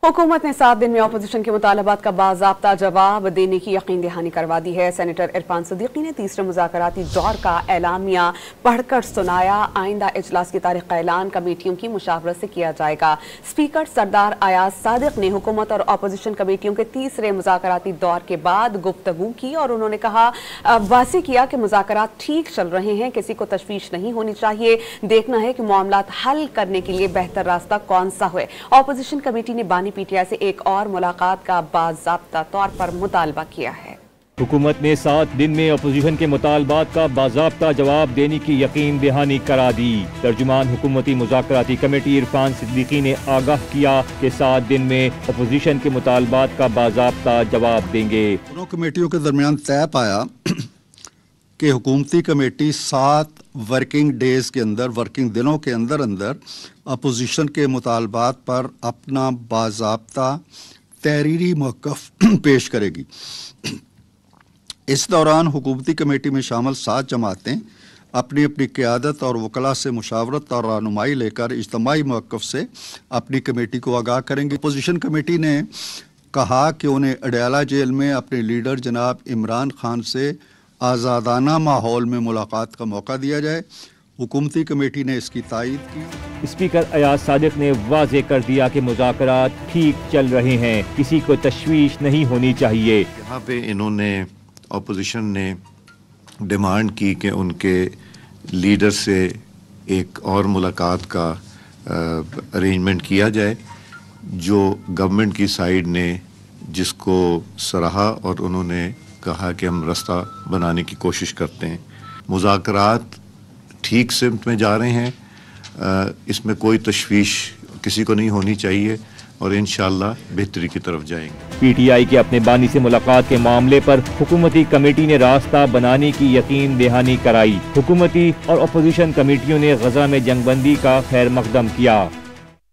हुकूमत ने 7 दिन में अपोजिशन के मुतालबात का बाज़ाब्ता जवाब देने की यकीन दहानी करवा दी है। सेनेटर इरफान सिद्दीकी ने तीसरे मुज़ाकराती दौर का एलामिया पढ़कर सुनाया। आइंदा इजलास की तारीख का ऐलान कमेटियों की मुशावरत से किया जाएगा। स्पीकर सरदार अयाज सादिक ने हुकूमत और अपोजिशन कमेटियों के तीसरे मुज़ाकराती दौर के बाद गुफ्तगू की और उन्होंने कहा वाज़ेह किया कि मुज़ाकरात ठीक चल रहे हैं, किसी को तशवीश नहीं होनी चाहिए। देखना है कि मामलात हल करने के लिए बेहतर रास्ता कौन सा है। अपोजिशन कमेटी ने बानी पीटीआई से एक और मुलाकात का बाज़ाब्ता तौर पर मुतालबा किया है। हुकूमत ने 7 दिन में अपोजिशन के मुतालबात का बाज़ाब्ता जवाब देने की यकीन दहानी करा दी। तर्जुमान हुकूमती मुज़ाकराती कमेटी इरफान सिद्दीकी ने आगाह किया कि 7 दिन में अपोजिशन के मुतालबात का बाज़ाब्ता जवाब देंगे। दोनों कमेटियों के दरमियान तय पाया कि हुकूमती कमेटी 7 वर्किंग डेज के अंदर, वर्किंग दिनों के अंदर अपोजिशन के मुतालबात पर अपना बाज़ाब्ता तहरीरी मौक़िफ़ पेश करेगी। इस दौरान हुकूमती कमेटी में शामिल 7 जमातें अपनी अपनी क़यादत और वकला से मुशावरत और रहनुमाई लेकर इज्तिमाई मौक़िफ़ से अपनी कमेटी को आगाह करेंगी। अपोजिशन कमेटी ने कहा कि उन्हें अडयाला जेल में अपने लीडर जनाब इमरान खान से आज़ादाना माहौल में मुलाकात का मौका दिया जाए। हुकूमती कमेटी ने इसकी तायीद की। स्पीकर अयाज सादिक ने वाज़ेह कर दिया कि मुज़ाकरात ठीक चल रहे हैं, किसी को तशवीश नहीं होनी चाहिए। यहाँ पे इन्होंने अपोजिशन ने डिमांड की कि उनके लीडर से एक और मुलाकात का अरेंजमेंट किया जाए, जो गवर्नमेंट की साइड ने जिसको सराहा और उन्होंने कहा कि हम रास्ता बनाने की कोशिश करते हैं। मुज़ाकरात ठीक सिमत में जा रहे हैं, इसमें कोई तशवीश किसी को नहीं होनी चाहिए और इंशाअल्लाह बेहतरी की तरफ जाएंगे। पीटीआई के अपने बानी से मुलाकात के मामले पर हुकूमती कमेटी ने रास्ता बनाने की यकीन दहानी कराई। हुकूमती और अपोजिशन कमेटियों ने गजा में जंगबंदी का खैर मकदम किया।